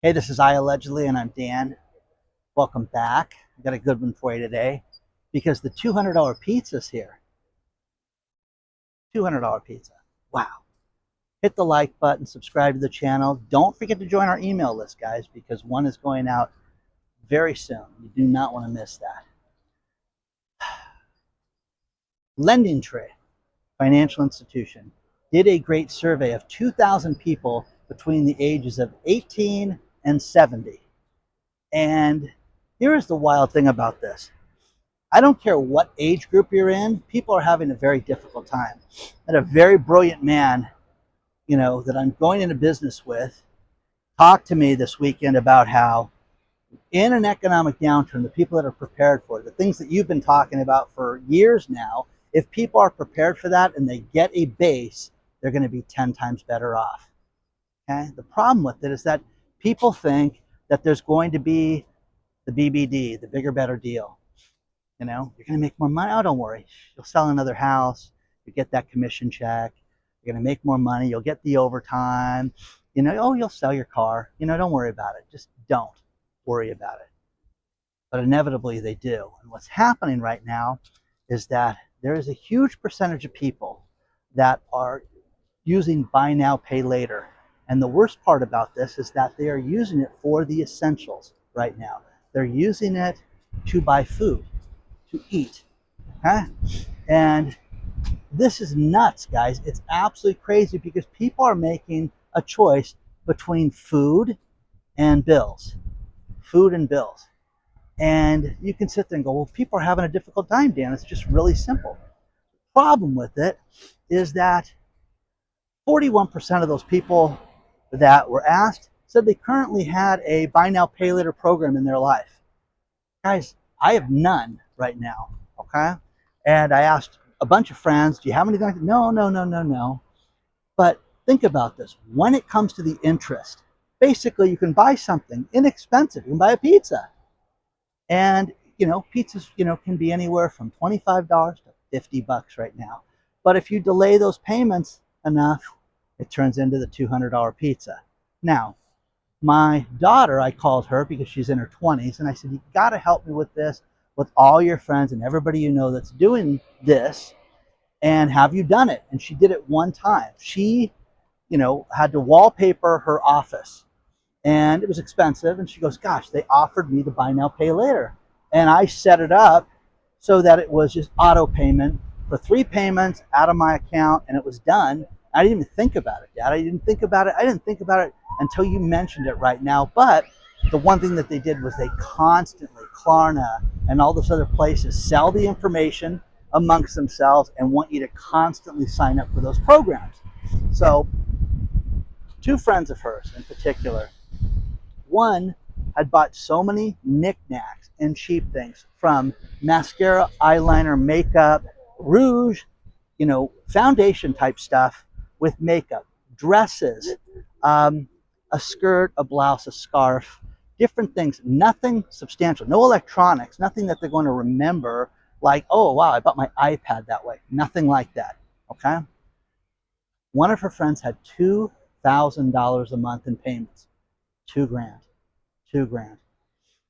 Hey, this is iAllegedly, and I'm Dan. Welcome back. I got a good one for you today because the $200 pizza's here. $200 pizza. Wow. Hit the like button, subscribe to the channel. Don't forget to join our email list, guys, because one is going out very soon. You do not want to miss that. Lending Tree Financial Institution did a great survey of 2,000 people between the ages of 18 and 70. And here is the wild thing about this. I don't care what age group you're in, people are having a very difficult time. And a very brilliant man, that I'm going into business with, talked to me this weekend about how in an economic downturn, the people that are prepared for it, the things that you've been talking about for years now, if people are prepared for that and they get a base, they're going to be 10 times better off. Okay? The problem with it is that people think that there's going to be the BBD, the bigger, better deal. You're going to make more money. Oh, don't worry. You'll sell another house. You get that commission check. You're going to make more money. You'll get the overtime. You'll sell your car. Don't worry about it. Just don't worry about it. But inevitably they do. And what's happening right now is that there is a huge percentage of people that are using buy now, pay later. And the worst part about this is that they are using it for the essentials right now. They're using it to buy food, to eat. Okay? And this is nuts, guys. It's absolutely crazy because people are making a choice between food and bills. Food and bills. And you can sit there and go, well, people are having a difficult time, Dan. It's just really simple. The problem with it is that 41% of those people that were asked said they currently had a buy now, pay later program in their life. Guys, I have none right now, okay? And I asked a bunch of friends, do you have anything like that? No. But think about this. When it comes to the interest, basically you can buy something inexpensive. You can buy a pizza. And, pizzas, can be anywhere from $25 to $50 right now. But if you delay those payments enough, it turns into the $200 pizza. Now, my daughter, I called her because she's in her 20s, and I said, you got to help me with this, with all your friends and everybody you know that's doing this, and have you done it? And she did it one time. She, had to wallpaper her office, and it was expensive, and she goes, gosh, they offered me the buy now, pay later. And I set it up so that it was just auto payment for 3 payments out of my account, and it was done. I didn't even think about it, Dad. I didn't think about it until you mentioned it right now. But the one thing that they did was they constantly, Klarna and all those other places, sell the information amongst themselves and want you to constantly sign up for those programs. So 2 friends of hers in particular, one had bought so many knickknacks and cheap things, from mascara, eyeliner, makeup, rouge, foundation type stuff with makeup, dresses, a skirt, a blouse, a scarf, different things, nothing substantial, no electronics, nothing that they're going to remember, like, oh, wow, I bought my iPad that way. Nothing like that, okay? One of her friends had $2,000 a month in payments. $2,000.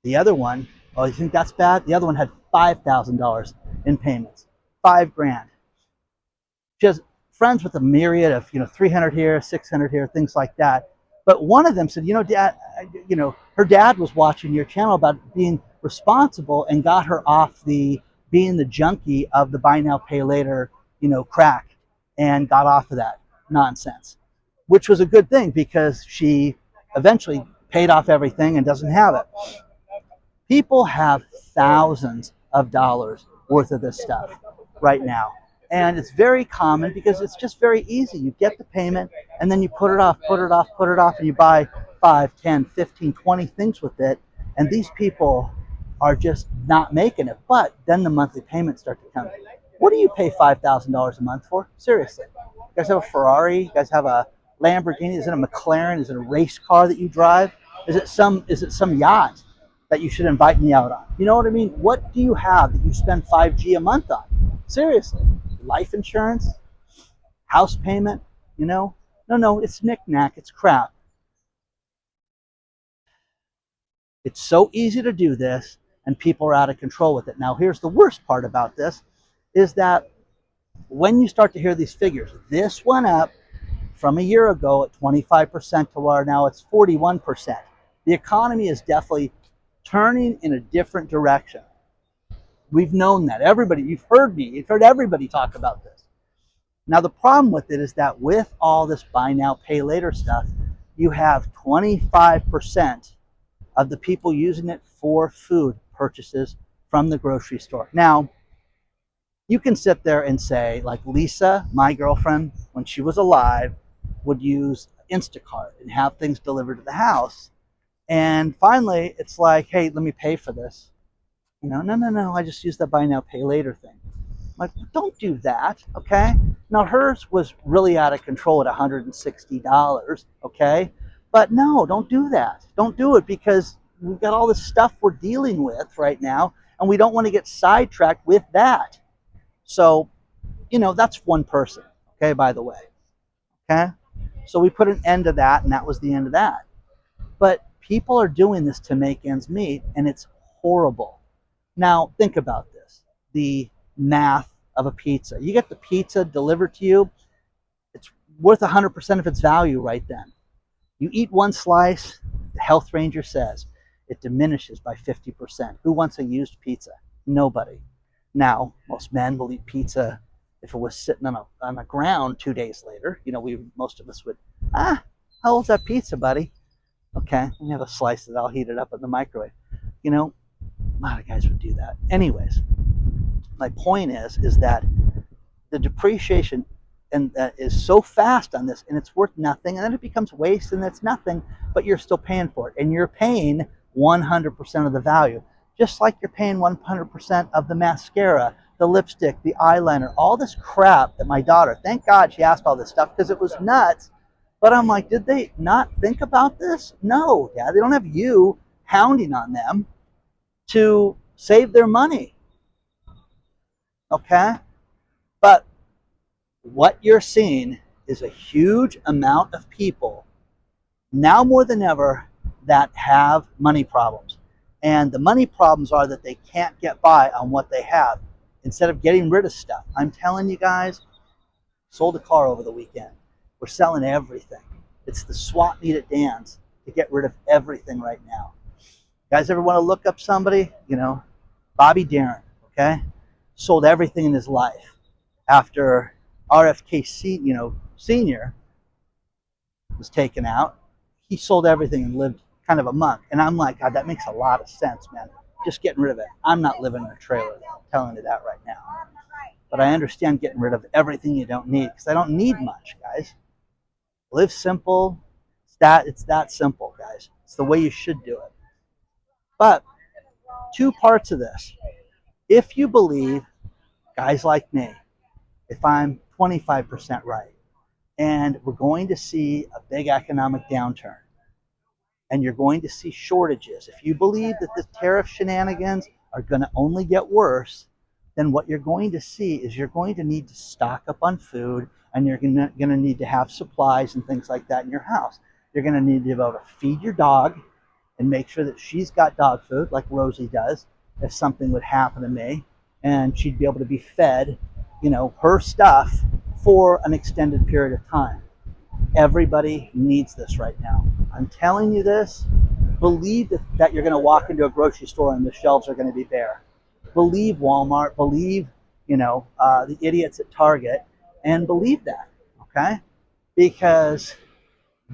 The other one, oh, you think that's bad? The other one had $5,000 in payments. $5,000. She has friends with a myriad of, 300 here, 600 here, things like that. But one of them said, Dad, her dad was watching your channel about being responsible and got her off being the junkie of the buy now, pay later, crack, and got off of that nonsense, which was a good thing because she eventually paid off everything and doesn't have it. People have thousands of dollars worth of this stuff right now. And it's very common because it's just very easy. You get the payment and then you put it off, and you buy 5, 10, 15, 20 things with it. And these people are just not making it. But then the monthly payments start to come. What do you pay $5,000 a month for? Seriously. You guys have a Ferrari? You guys have a Lamborghini? Is it a McLaren? Is it a race car that you drive? Is it some yacht that you should invite me out on? You know what I mean? What do you have that you spend $5,000 a month on? Seriously. Life insurance, house payment, No, it's knickknack, it's crap. It's so easy to do this, and people are out of control with it. Now, here's the worst part about this, is that when you start to hear these figures, this went up from a year ago at 25% to where now it's 41%. The economy is definitely turning in a different direction. We've known that. Everybody, you've heard everybody talk about this. Now, the problem with it is that with all this buy now, pay later stuff, you have 25% of the people using it for food purchases from the grocery store. Now, you can sit there and say, like Lisa, my girlfriend, when she was alive, would use Instacart and have things delivered to the house. And finally, it's like, hey, let me pay for this. No, I just use the buy now, pay later thing. I'm like, don't do that, okay? Now, hers was really out of control at $160, okay? But no, don't do that. Don't do it, because we've got all this stuff we're dealing with right now, and we don't want to get sidetracked with that. So, that's one person, okay, by the way, okay? So we put an end to that, and that was the end of that. But people are doing this to make ends meet, and it's horrible. Now, think about this. The math of a pizza. You get the pizza delivered to you, it's worth 100% of its value right then. You eat one slice, the health ranger says it diminishes by 50%. Who wants a used pizza? Nobody. Now, most men will eat pizza if it was sitting on the ground 2 days later. Most of us would, how old's that pizza, buddy? Okay, let me have a slice of it. I'll heat it up in the microwave. A lot of guys would do that. Anyways, my point is that the depreciation is so fast on this, and it's worth nothing, and then it becomes waste, and it's nothing, but you're still paying for it, and you're paying 100% of the value, just like you're paying 100% of the mascara, the lipstick, the eyeliner, all this crap that my daughter, thank God she asked all this stuff, because it was nuts. But I'm like, did they not think about this? No, Dad, they don't have you hounding on them to save their money. Okay? But what you're seeing is a huge amount of people, now more than ever, that have money problems. And the money problems are that they can't get by on what they have instead of getting rid of stuff. I'm telling you guys, sold a car over the weekend. We're selling everything. It's the SWAT meet at Dan's to get rid of everything right now. You guys ever want to look up somebody? Bobby Darin, okay? Sold everything in his life. After RFK Senior was taken out, he sold everything and lived kind of a month. And I'm like, God, that makes a lot of sense, man. Just getting rid of it. I'm not living in a trailer. I'm telling you that right now. But I understand getting rid of everything you don't need, because I don't need much, guys. Live simple. It's that simple, guys. It's the way you should do it. But two parts of this. If you believe, guys like me, if I'm 25% right, and we're going to see a big economic downturn, and you're going to see shortages, if you believe that the tariff shenanigans are going to only get worse, then what you're going to see is you're going to need to stock up on food, and you're going to need to have supplies and things like that in your house. You're going to need to be able to feed your dog and make sure that she's got dog food like Rosie does if something would happen to me, and she'd be able to be fed, her stuff for an extended period of time. Everybody needs this right now. I'm telling you this. Believe that you're going to walk into a grocery store and the shelves are going to be bare. Believe Walmart. Believe, the idiots at Target, and believe that, okay? Because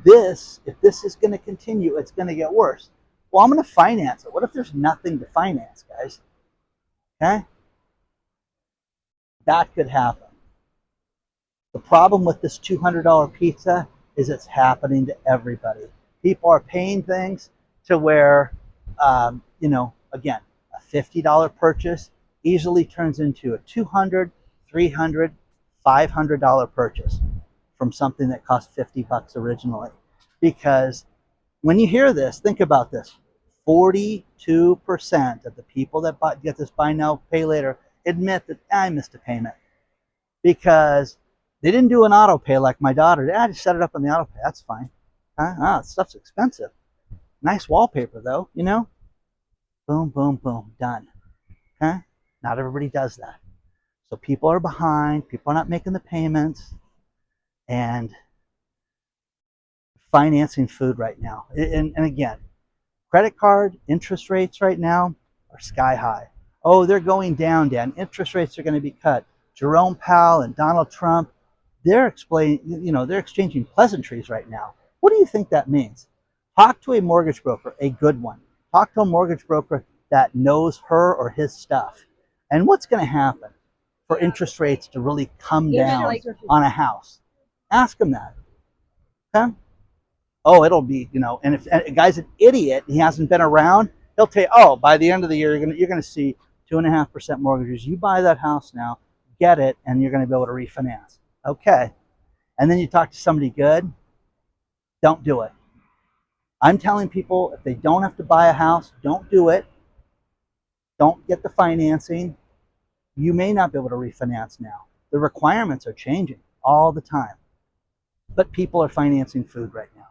if this is going to continue, it's going to get worse. Well, I'm going to finance it. What if there's nothing to finance, guys? Okay? That could happen. The problem with this $200 pizza is it's happening to everybody. People are paying things to where, again, a $50 purchase easily turns into a $200, $300, $500 purchase from something that cost $50 originally. Because when you hear this, think about this. 42% of the people that get this buy now, pay later admit that I missed a payment, because they didn't do an auto pay like my daughter. I just set it up on the auto pay. That's fine. Stuff's expensive. Nice wallpaper though, Boom, boom, boom, done. Okay? Not everybody does that. So people are behind, people are not making the payments, and financing food right now. And again, credit card interest rates right now are sky high. Oh, they're going down, Dan. Interest rates are going to be cut. Jerome Powell and Donald Trump, they're exchanging pleasantries right now. What do you think that means? Talk to a mortgage broker, a good one. Talk to a mortgage broker that knows her or his stuff. And what's going to happen for interest rates to really come down on a house? Ask them that. Okay? Oh, it'll be, and if a guy's an idiot and he hasn't been around, he'll tell you, oh, by the end of the year, you're gonna see 2.5% mortgages. You buy that house now, get it, and you're gonna be able to refinance. Okay. And then you talk to somebody good, don't do it. I'm telling people, if they don't have to buy a house, don't do it. Don't get the financing. You may not be able to refinance now. The requirements are changing all the time. But people are financing food right now.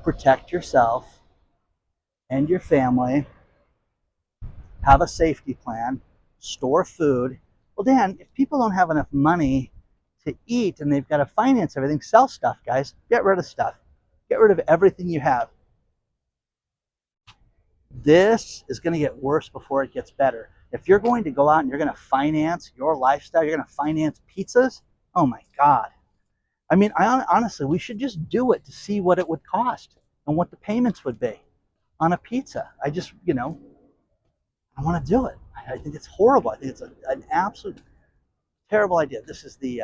Protect yourself and your family. Have a safety plan. Store food. Well, Dan, if people don't have enough money to eat and they've got to finance everything, sell stuff, guys. Get rid of stuff. Get rid of everything you have. This is going to get worse before it gets better. If you're going to go out and you're going to finance your lifestyle, you're going to finance pizzas, oh my God. I mean, honestly, we should just do it to see what it would cost and what the payments would be on a pizza. I just, I want to do it. I think it's horrible. I think it's an absolute terrible idea. This is the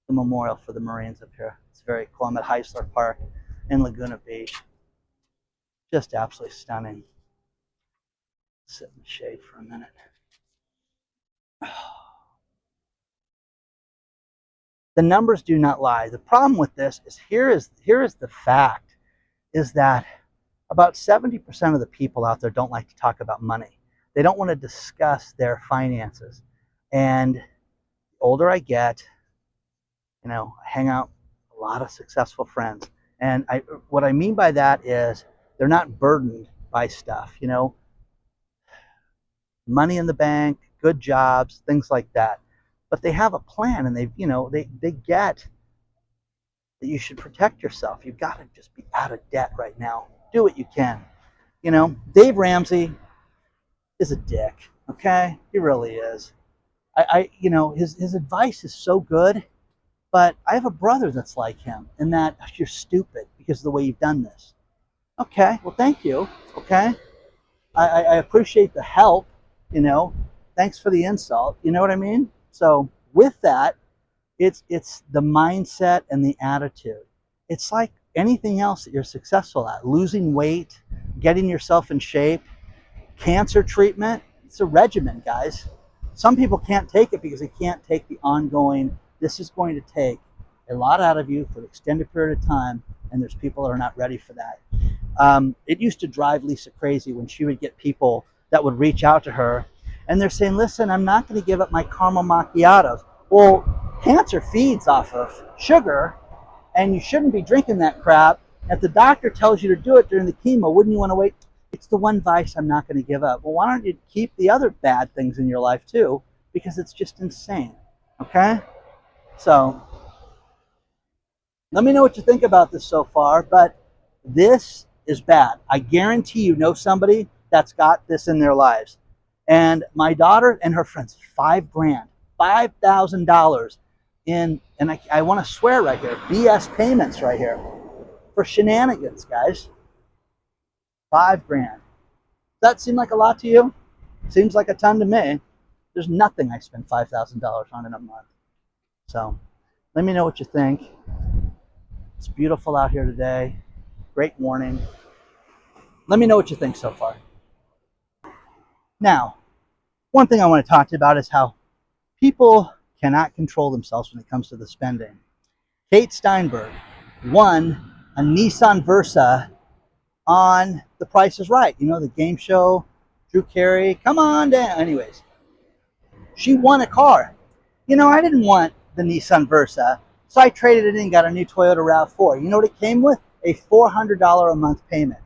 memorial for the Marines up here. It's very cool. I'm at Heisler Park in Laguna Beach. Just absolutely stunning. Sit in the shade for a minute. The numbers do not lie. The problem with this is here is the fact is that about 70% of the people out there don't like to talk about money. They don't want to discuss their finances. And the older I get, I hang out with a lot of successful friends. And what I mean by that is they're not burdened by stuff, money in the bank, good jobs, things like that. But they have a plan, and they get that you should protect yourself. You've got to just be out of debt right now. Do what you can. Dave Ramsey is a dick. Okay, he really is. His advice is so good, but I have a brother that's like him, in that you're stupid because of the way you've done this. Okay, well, thank you. Okay, I appreciate the help. Thanks for the insult. You know what I mean? So with that, it's the mindset and the attitude. It's like anything else that you're successful at. Losing weight, getting yourself in shape, cancer treatment. It's a regimen, guys. Some people can't take it because they can't take the ongoing, this is going to take a lot out of you for an extended period of time, and there's people that are not ready for that. It used to drive Lisa crazy when she would get people that would reach out to her, and they're saying, listen, I'm not going to give up my caramel macchiatos. Well, cancer feeds off of sugar, and you shouldn't be drinking that crap. If the doctor tells you to do it during the chemo, wouldn't you want to wait? It's the one vice I'm not going to give up. Well, why don't you keep the other bad things in your life too? Because it's just insane. Okay? So, let me know what you think about this so far, but this is bad. I guarantee you know somebody that's got this in their lives. And my daughter and her friends, $5,000, $5,000 in, and I want to swear right here, BS payments right here for shenanigans, guys. $5,000. Does that seem like a lot to you? Seems like a ton to me. There's nothing I spend $5,000 on in a month. So let me know what you think. It's beautiful out here today. Great morning. Let me know what you think so far. Now, one thing I want to talk to you about is how people cannot control themselves when it comes to the spending. Kate Steinberg won a Nissan Versa on The Price is Right. The game show, Drew Carey, come on down. Anyways, she won a car. I didn't want the Nissan Versa, so I traded it in and got a new Toyota RAV4. You know what it came with? a $400 a month payment.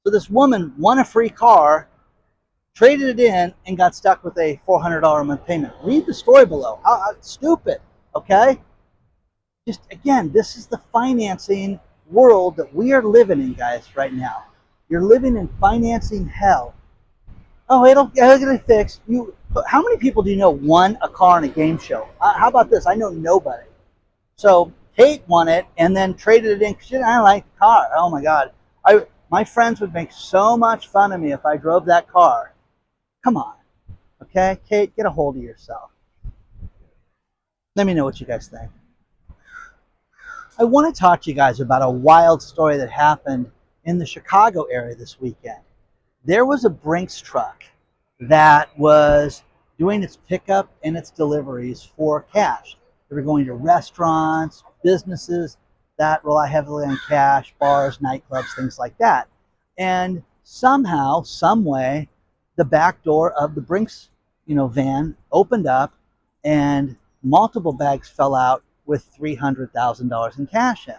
So this woman won a free car, traded it in, and got stuck with a $400 a month payment. Read the story below. How stupid, okay? Just, again, this is the financing world that we are living in, guys, right now. You're living in financing hell. Oh, it'll get fixed. How many people do you know won a car in a game show? How about this? I know nobody. So Kate won it and then traded it in because she didn't like the car. Oh my God. My friends would make so much fun of me if I drove that car. Come on. Okay, Kate, get a hold of yourself. Let me know what you guys think. I want to talk to you guys about a wild story that happened in the Chicago area this weekend. There was a Brinks truck that was doing its pickup and its deliveries for cash. They were going to restaurants, businesses that rely heavily on cash, bars, nightclubs, things like that. And somehow, some way, the back door of the Brinks, van opened up and multiple bags fell out with $300,000 in cash in.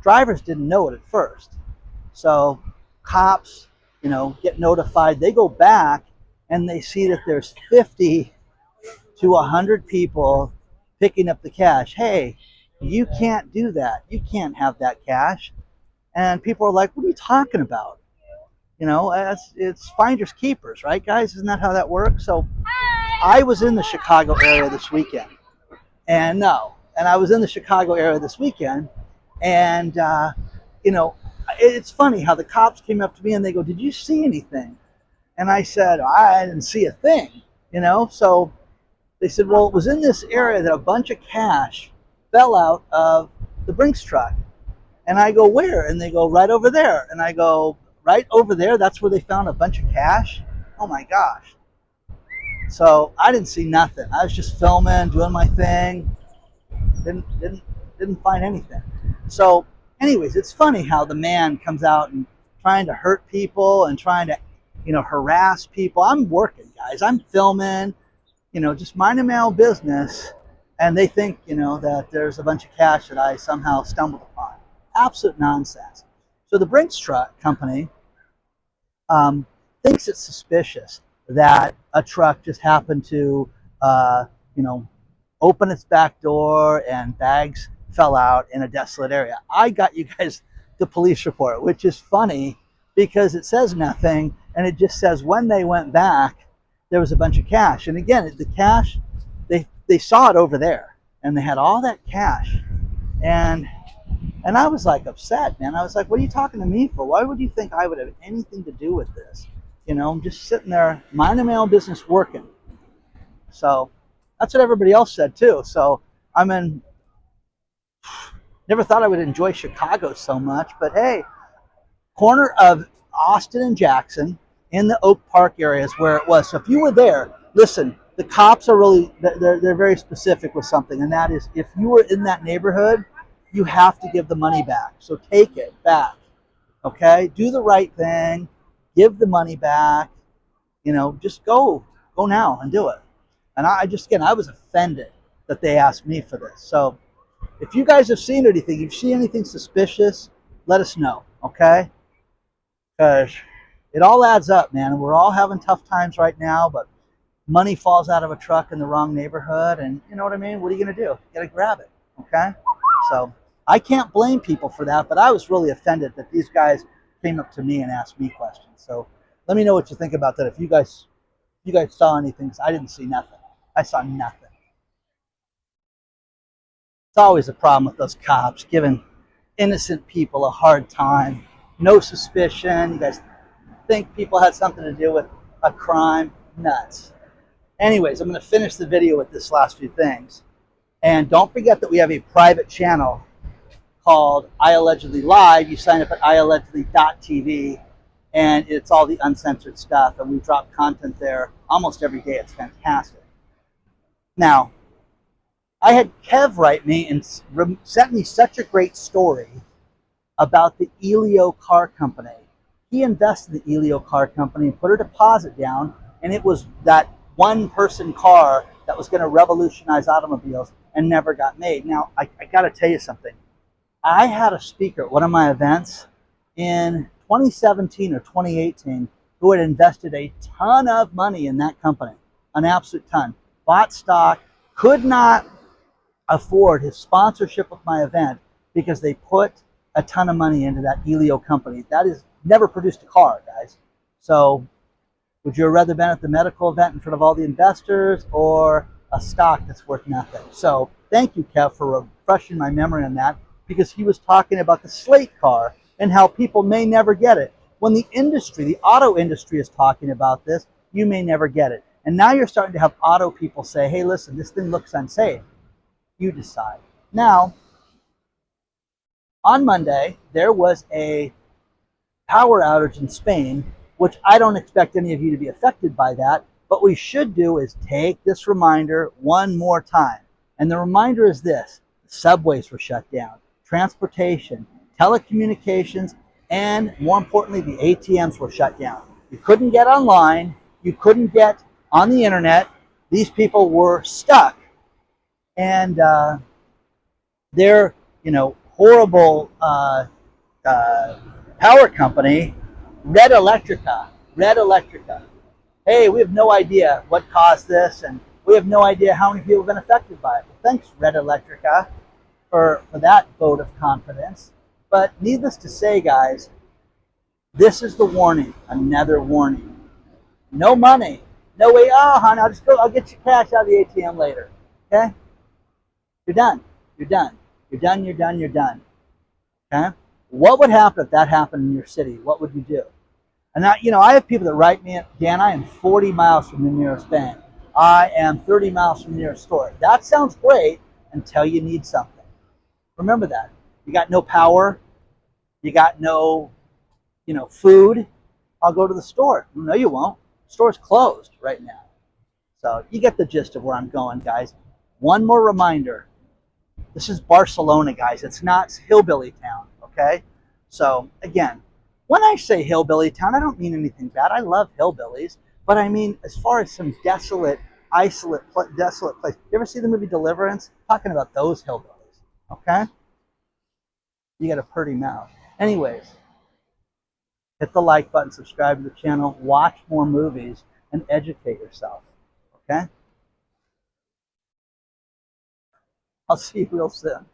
Drivers didn't know it at first. So cops, get notified. They go back and they see that there's 50 to 100 people picking up the cash. Hey, you can't do that. You can't have that cash. And people are like, what are you talking about? It's finders keepers, right, guys? Isn't that how that works? So I was in the Chicago area this weekend. And I was in the Chicago area this weekend. And, it's funny how the cops came up to me and they go, did you see anything? And I said, I didn't see a thing, So they said, well, it was in this area that a bunch of cash fell out of the Brinks truck. And I go, where? And they go, right over there. And I go, right over there? That's where they found a bunch of cash? Oh my gosh. So I didn't see nothing. I was just filming, doing my thing. Didn't find anything. So anyways, it's funny how the man comes out and trying to hurt people and trying to, harass people. I'm working, guys. I'm filming, just minding my own business. And they think, that there's a bunch of cash that I somehow stumbled upon. Absolute nonsense. So the Brinks truck company thinks it's suspicious that a truck just happened to, open its back door and bags fell out in a desolate area. I got you guys the police report, which is funny because it says nothing and it just says when they went back, there was a bunch of cash. And again, the cash, they saw it over there and they had all that cash. And I was like upset, man. I was like, what are you talking to me for? Why would you think I would have anything to do with this? I'm just sitting there minding my own business working. So that's what everybody else said too. So never thought I would enjoy Chicago so much, but hey, corner of Austin and Jackson in the Oak Park area is where it was. So if you were there, listen, the cops are really, they're very specific with something, and that is if you were in that neighborhood, you have to give the money back. So take it back, okay? Do the right thing, give the money back, just go now and do it. And I was offended that they asked me for this. So if you guys have seen anything, if you see anything suspicious, let us know, okay? Because it all adds up, man. We're all having tough times right now, but money falls out of a truck in the wrong neighborhood, and you know what I mean? What are you going to do? You got to grab it, okay? So I can't blame people for that, but I was really offended that these guys came up to me and asked me questions. So let me know what you think about that. If you guys saw anything, I didn't see nothing. I saw nothing. It's always a problem with those cops giving innocent people a hard time. No suspicion. You guys think people had something to do with a crime? Nuts. Anyways, I'm going to finish the video with this last few things. And don't forget that we have a private channel called iAllegedly Live. You sign up at iAllegedly.tv, and it's all the uncensored stuff. And we drop content there almost every day. It's fantastic. Now, I had Kev write me and sent me such a great story about the Elio Car company. He invested in the Elio Car company and put a deposit down, and it was that one-person car that was going to revolutionize automobiles and never got made. Now, I got to tell you something. I had a speaker at one of my events in 2017 or 2018 who had invested a ton of money in that company, an absolute ton, bought stock, could not afford his sponsorship of my event because they put a ton of money into that Elio company. That is never produced a car, guys. So would you have rather been at the medical event in front of all the investors or a stock that's worth nothing? So thank you, Kev, for refreshing my memory on that, because he was talking about the slate car and how people may never get it. When the industry, the auto industry is talking about this, you may never get it. And now you're starting to have auto people say, hey, listen, this thing looks unsafe. You decide. Now, on Monday, there was a power outage in Spain, which I don't expect any of you to be affected by that. What we should do is take this reminder one more time. And the reminder is this: subways were shut down, transportation, telecommunications, and more importantly, the ATMs were shut down. You couldn't get online, you couldn't get on the internet. These people were stuck. And their, horrible power company, Electrica. Hey, we have no idea what caused this, and we have no idea how many people have been affected by it. Well, thanks, Electrica, for that vote of confidence. But needless to say, guys, this is the warning, another warning. No money. No way, oh, hon, I'll get your cash out of the ATM later. Okay? You're done. You're done. You're done, you're done, you're done. Okay? What would happen if that happened in your city? What would you do? And I have people that write me, Dan, I am 40 miles from the nearest bank. I am 30 miles from the nearest store. That sounds great until you need something. Remember that. You got no power. You got no, food. I'll go to the store. No, you won't. The store's closed right now. So you get the gist of where I'm going, guys. One more reminder. This is Barcelona, guys. It's not hillbilly town, okay? So, again, when I say hillbilly town, I don't mean anything bad. I love hillbillies. But I mean, as far as some desolate place. You ever see the movie Deliverance? I'm talking about those hillbillies, okay? You got a pretty mouth. Anyways, hit the like button, subscribe to the channel, watch more movies, and educate yourself, okay? I'll see you real soon.